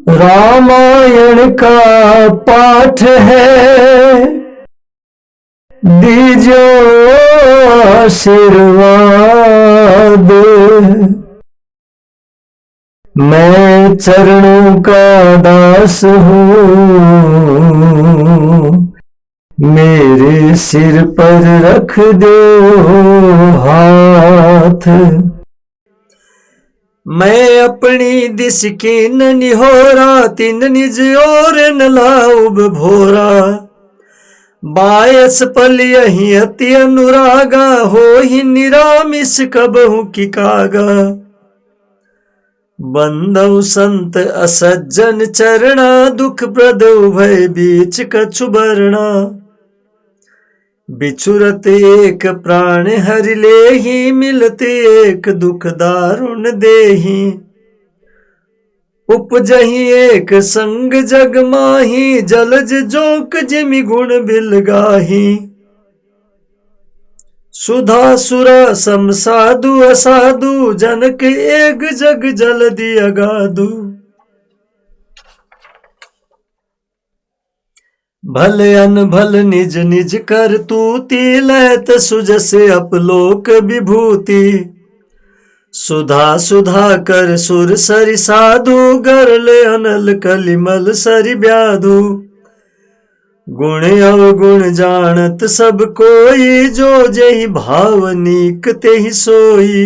रामायण का पाठ है, दीजो आशीर्वाद। मैं चरणों का दास हूँ, मेरे सिर पर रख दो हाथ। मैं अपनी दिस की न निहोरा, तीन निज और न लाउब भोरा। बायस पल यही अति अनुरागा, हो ही निरामिस कबहू की कागा। बंदौ संत असज्जन चरणा, दुख प्रद उभय बीच कछु बरना। बिछुरत एक प्राण हरि लेहि, मिलते एक दुख दारुण देहि। उपजहि एक संग जग माही, जलज जोक जिमि गुण बिल गाही। सुधा सुरा सम साधु असाधु, जनक एक जग जलधि अगाधु। भल अनभल निज निज कर तूति, लहत सुजस अपलोक विभूति। सुधा सुधा कर सुर सरि साधु, गरल अनल कलिमल सरि ब्याधु। गुण अवगुण जानत सब कोई, जो जेहि भावनीक तेहि सोई।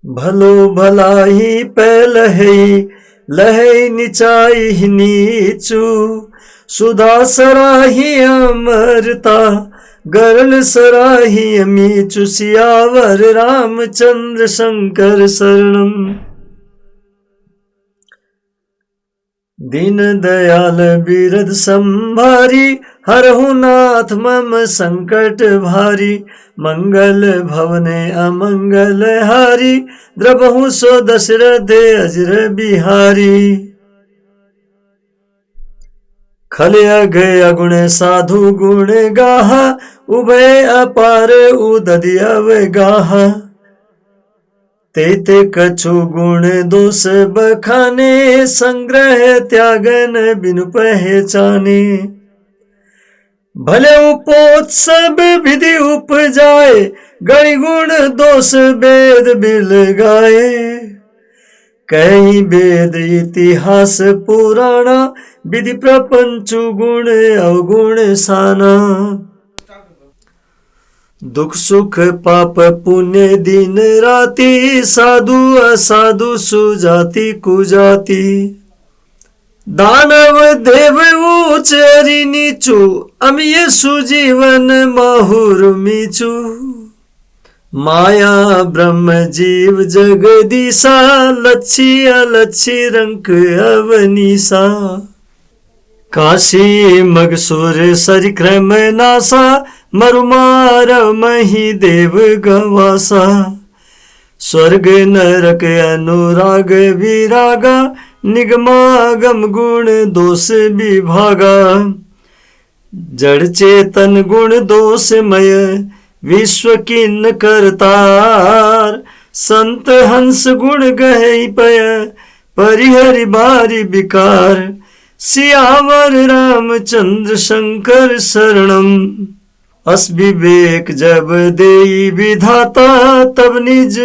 भलो भलाई पैलहि, लहै नीचाई नीचू। सुधा सराही अमरता, गरल सराही मीचु। सियावर रामचंद्र शंकर शरणम। दीन दयाल बिरद संभारी, हरहु नाथ मम संकट भारी। मंगल भवने अमंगल हारी, द्रबहु सो दशरथ अजर बिहारी। खल अगय अगुण साधु गुण गाहा, उभय अपार उदधि अवगाहा। ते कछु गुण दोष बखाने, संग्रह त्यागन बिनु पहचाने। भले उपोत सब विधि उपजाए, गणि गुण दोष वेद बिल गाए। कई वेद इतिहास पुराणा, विधि प्रपंचु गुण अवगुण साना। दुख सुख पाप पुण्य दिन राति, साधु असाधु सुजाति कुजाति। दानव देव ऊंच हरि नीचू, अमिय सुजीवन माहुर मीचू। माया ब्रह्म जीव जगदीसा, लच्छी अलच्छी रंक अवनीसा। काशी मगसुर सरिक्रम नासा, मरुमार मही देव गवासा। स्वर्ग नरक अनुराग विरागा, निगमागम गुण दोष विभागा। जड़ चेतन गुण दोषमय, विश्व किन्न करतार। संत हंस गुण गहै पय, परिहरि बारी विकार। सियावर रामचंद्र शंकर शरणम। अस विवेक जब देई विधाता, तब निज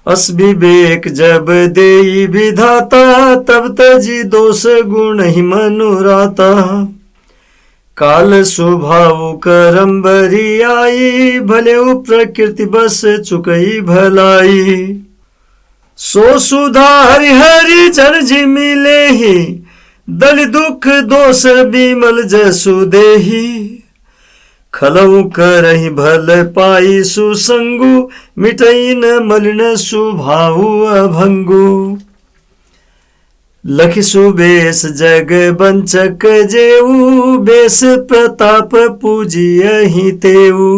अस विवेक जब देई विधाता, तब तजी दोष गुण ही मनुराता। काल स्वभाव करम बरी आई, भले प्रकृति बस चुकई भलाई। सो सुधा हरि हरि जन जिमि लेहि, दल दुख दोष बिमल जसु देहि। खलऊ करहि भल पाई सुसंगु, मिटई न मलिन सुभाव अभंगु। लखि सुबेश जग बंचक जेऊ, बेस प्रताप पूजियहि तेऊ।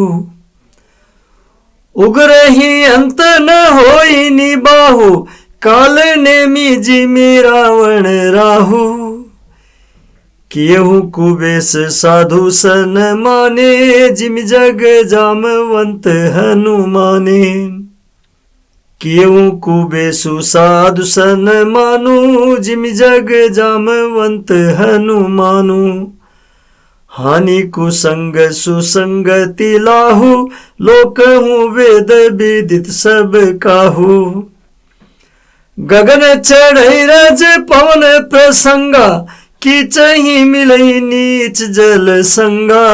उग्रहि अंत न होई निबाहु, काल नेमि जिमि रावण राहु। कियहु कुबेश साधु सन माने, जिमि जग जामवंत हनुमाने। क्यों कुबेसु साधु सन मानु, जिमि जग जामवंत हनुमानु। हानि कुसंग सुसंगति लाहु, लोकहु वेद विदित सब काहू। गगन चढ़ई रज पवन प्रसंगा, कीचहि मिलई नीच जल संगा।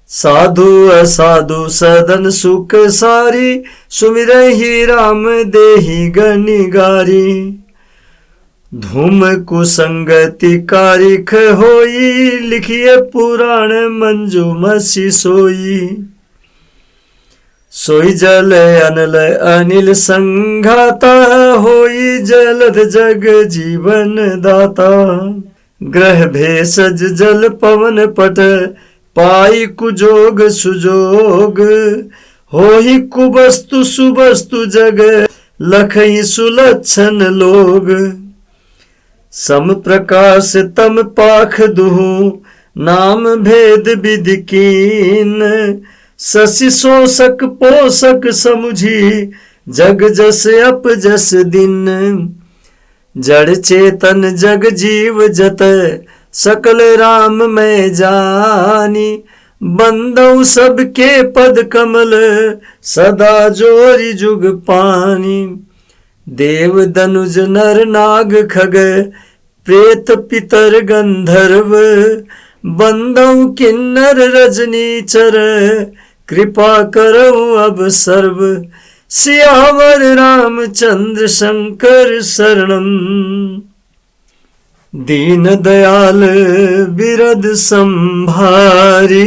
साधु असाधु सदन सुख सारी, सुमिरहि राम देहि गनिगारी। धूम कुसंगति कारिख होई, लिखिए पुराण मंजू मसी सोई। सोई जल अनल अनिल संघाता, होई जलद जग जीवन दाता। ग्रह भेषज जल पवन पट, पाई कुजोग सुजोग। होई कुबस्तु सुबस्तु जग, लखई सुलक्षण लोग। सम प्रकाश तम पाख दुहु, नाम भेद विधि कीन। शशि शोषक पोषक समुझी, जग जस अप जस दिन। जड़ चेतन जग जीव जत, सकल राम मैं जानी। बंदौ सबके पद कमल, सदा जोरि जुग पानी। देव दनुज नर नाग खग, प्रेत पितर गंधर्व। बंदौ किन्नर रजनीचर, कृपा करऊं अब सर्व। सियावर रामचंद्र शंकर शरणम। दीन दयाल बिरद संभारी,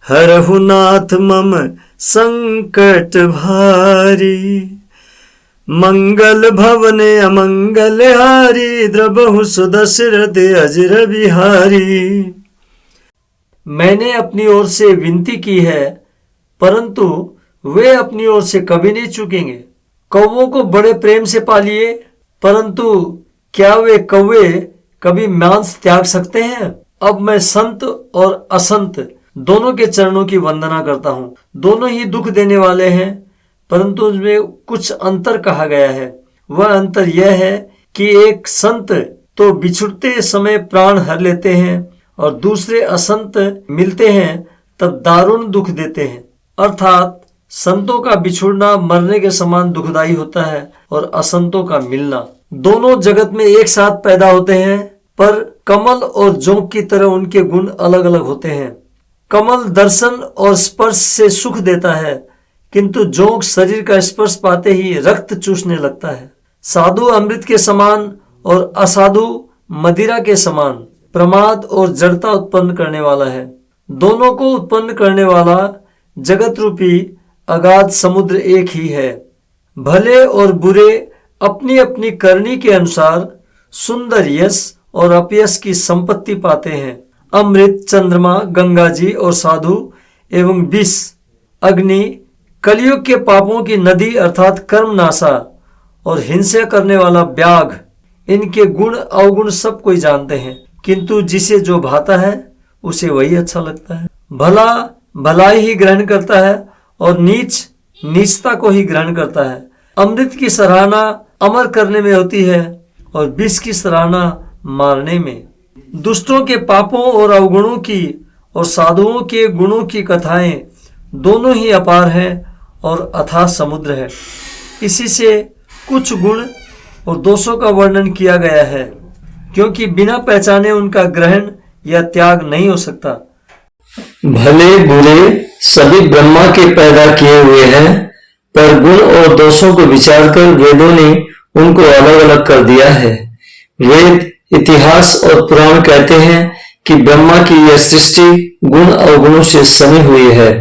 हरहु नाथ मम संकट भारी। मंगल भवने अमंगल हारी, द्रबहु सुदशरथ अजर बिहारी। मैंने अपनी ओर से विनती की है, परंतु वे अपनी ओर से कभी नहीं चूकेंगे। कौवों को बड़े प्रेम से पालिए, परंतु क्या वे कौवे कभी मांस त्याग सकते हैं? अब मैं संत और असंत दोनों के चरणों की वंदना करता हूँ। दोनों ही दुख देने वाले हैं, परंतु उसमें कुछ अंतर कहा गया है। वह अंतर यह है कि एक संत तो बिछुड़ते समय प्राण हर लेते हैं और दूसरे असंत मिलते हैं तब दारुण दुख देते हैं। अर्थात संतों का बिछुड़ना मरने के समान दुखदायी होता है और असंतों का मिलना। दोनों जगत में एक साथ पैदा होते हैं, पर कमल और जोंक की तरह उनके गुण अलग अलग होते हैं। कमल दर्शन और स्पर्श से सुख देता है, किंतु जोंक शरीर का स्पर्श पाते ही रक्त चूसने लगता है। साधु अमृत के समान और असाधु मदिरा के समान प्रमाद और जड़ता उत्पन्न करने वाला है। दोनों को उत्पन्न करने वाला जगत रूपी अगाध समुद्र एक ही है। भले और बुरे अपनी अपनी करनी के अनुसार सुंदर यश और अपयश की संपत्ति पाते हैं। अमृत, चंद्रमा, गंगा जी और साधु एवं विष, अग्नि, कलयुग के पापों की नदी अर्थात कर्मनाशा और हिंसा करने वाला व्याघ, इनके गुण अवगुण सब कोई जानते हैं, किंतु जिसे जो भाता है उसे वही अच्छा लगता है। भला भलाई ही ग्रहण करता है और नीच नीचता को ही ग्रहण करता है। अमृत की सराहना अमर करने में होती है और विष की सराहना मारने में। दुष्टों के पापों और अवगुणों की और साधुओं के गुणों की कथाएं दोनों ही अपार हैं और अथाह समुद्र है। इसी से कुछ गुण और दोषों का वर्णन किया गया है, क्योंकि बिना पहचाने उनका ग्रहण या त्याग नहीं हो सकता। भले बुरे सभी ब्रह्मा के पैदा किए हुए हैं, पर गुण और दोषों को विचार कर वेदों ने उनको अलग अलग कर दिया है। वेद, इतिहास और पुराण कहते हैं कि ब्रह्मा की यह सृष्टि गुण अवगुणों से सनी हुई है।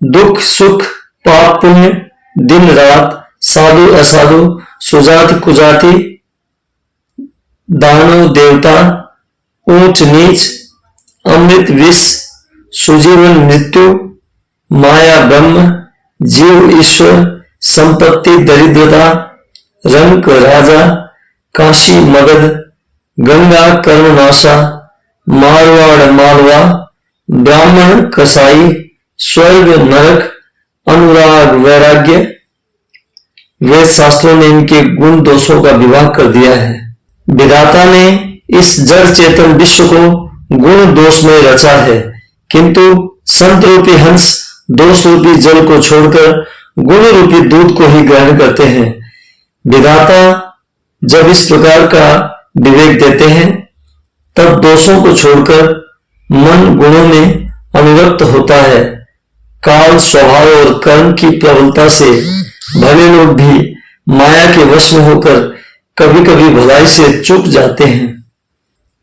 दुख सुख, पाप पुण्य, दिन रात, साधु असाधु, सुजाति कुजाति, दानव देवता, ऊंच नीच, अमृत विष, सुजीवन मृत्यु, माया ब्रह्म, जीव ईश्वर, संपत्ति दरिद्रता, रंक राजा, काशी मगध, गंगा कर्मनाशा, मारवाड़ मालवा, ब्राह्मण कसाई, स्वर्ग, नरक, अनुराग, वैराग्य, वेद शास्त्रों ने इनके गुण दोषों का विभाग कर दिया है। विधाता ने इस जड़ चेतन विश्व को गुण दोष में रचा है, किंतु संत रूपी हंस दोष रूपी जल को छोड़कर गुण रूपी दूध को ही ग्रहण करते हैं। विधाता जब इस प्रकार का विवेक देते हैं, तब दोषों को छोड़कर मन गुणों में अनुरक्त होता है। काल, स्वभाव और कर्म की प्रबलता से भले लोग भी माया के वश में होकर कभी कभी भलाई से चूक जाते हैं।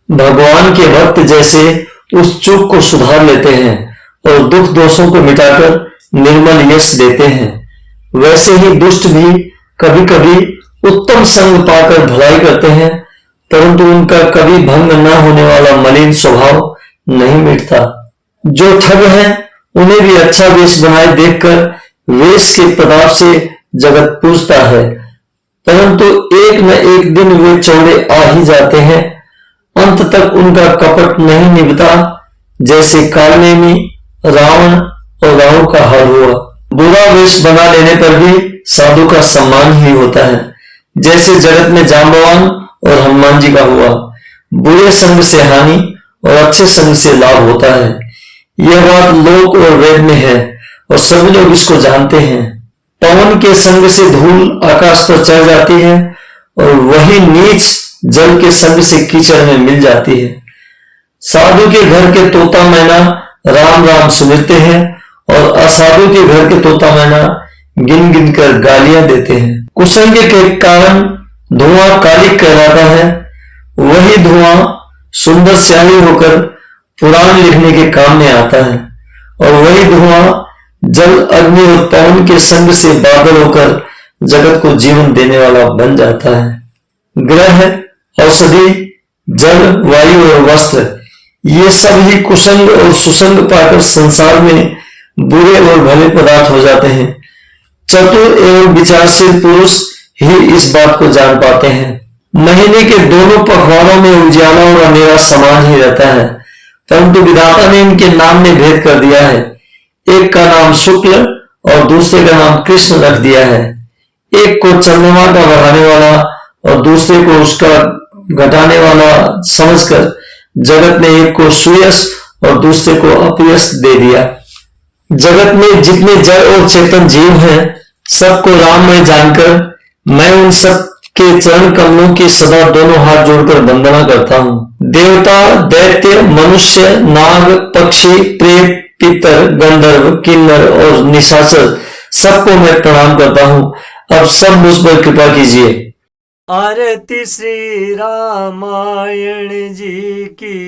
भगवान के भक्त जैसे उस चूक को सुधार लेते हैं और दुख दोषों को मिटाकर निर्मल यश देते हैं, वैसे ही दुष्ट भी कभी कभी उत्तम संग पाकर भलाई करते हैं, परंतु उनका कभी भंग न होने वाला मलिन स्वभाव नहीं मिटता। जो ठग है उन्हें भी अच्छा वेश बनाए देखकर वेश के प्रताप से जगत पूजता है, परंतु एक न एक दिन वे चौड़े आ ही जाते हैं। अंत तक उनका कपट नहीं निभता, जैसे कालनेमी, रावण और राहु का हाल हुआ। बुरा वेश बना लेने पर भी साधु का सम्मान ही होता है, जैसे जगत में जांबवान और हनुमान जी का हुआ। बुरे संग से हानि और अच्छे संग से लाभ होता है। यह बात लोक और वेद में है और सभी लोग इसको जानते हैं। पवन के संग से धूल आकाश पर चढ़ जाती है और वही नीच जल के संग से कीचड़ में मिल जाती है। साधु के घर के तोता मैना राम राम सुमिरते हैं और असाधु के घर के तोता मैना गिन गिन कर गालियां देते हैं। कुसंग के कारण धुआं कालिक कहलाता है। वही धुआं सुंदर स्याही होकर पुराण लिखने के काम में आता है और वही धुआं जल, अग्नि और पवन के संग से बादल होकर जगत को जीवन देने वाला बन जाता है। ग्रह, औषधि, जल, वायु और वस्त्र, ये सब ही कुसंग और सुसंग पाकर संसार में बुरे और भले पदार्थ हो जाते हैं। चतुर एवं विचारशील पुरुष ही इस बात को जान पाते हैं। महीने के दोनों पखवाड़ों में उजियाला और अंधेरा समान ही रहता है, परंतु विधाता ने इनके नाम में भेद कर दिया है। एक का नाम शुक्ल और दूसरे का नाम कृष्ण रख दिया है। एक को चंद्रमा का बढ़ाने वाला और दूसरे को उसका घटाने वाला समझकर जगत ने एक को सुयश और दूसरे को अपयश दे दिया। जगत में जितने जड़ और चेतन जीव हैं, सबको राममय जानकर मैं उन सब के चरण कमलों की सदा दोनों हाथ जोड़कर वंदना करता हूँ। देवता, दैत्य, मनुष्य, नाग, पक्षी, प्रेत, पितर, गंधर्व, किन्नर और निशाचर सबको मैं प्रणाम करता हूँ। अब सब मुझ पर कृपा कीजिए। आरती श्री रामायण जी की,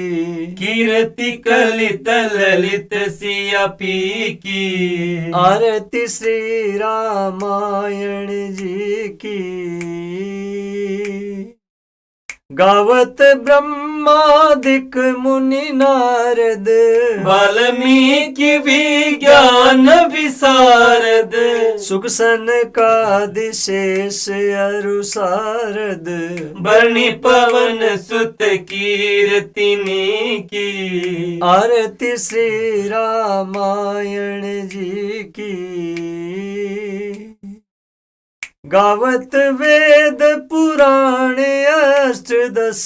कीर्ति कलित ललित सिया पी की। आरती श्री रामायण जी की। गावत ब्रह्मादिक मुनि नारद, वाल्मीकि विज्ञान विशारद। सुख सनकादिशेष अरु सारद, बरनी पवन सुत कीर्तिनी की। आरती श्री रामायण जी की। गावत वेद पुराण अष्टदश,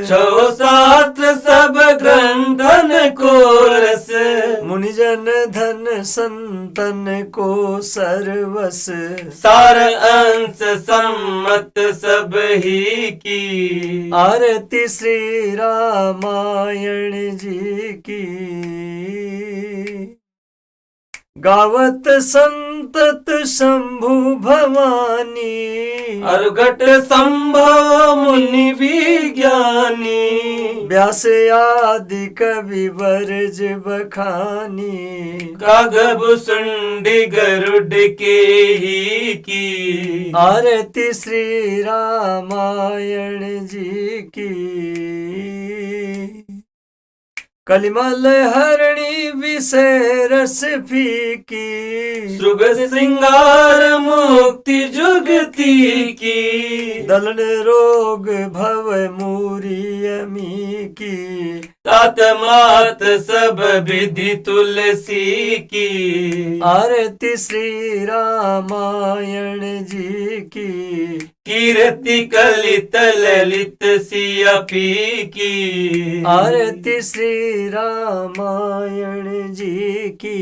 छो शास्त्र सब ग्रंथन को रस। मुनिजन धन संतन को सर्वस, सार अंश सम्मत सब ही की। आरती श्री रामायण जी की। गावत संतत शंभु भवानी, अर्घट संभव मुनि विज्ञानी। व्यास आदि कवि बरज बखानी, कागब सुंडी गरुड के ही की। आरती श्री रामायण जी की। कलिमल हरणी विषय रस फीकी, जुग श्रृंगार मुक्ति जुगती की दलन रोग भव मूरी अमी की तात मात सब विधि तुलसी की आरती श्री रामायण जी की कीर्ति कलित ललित सियापी की आरती श्री रामायण जी की।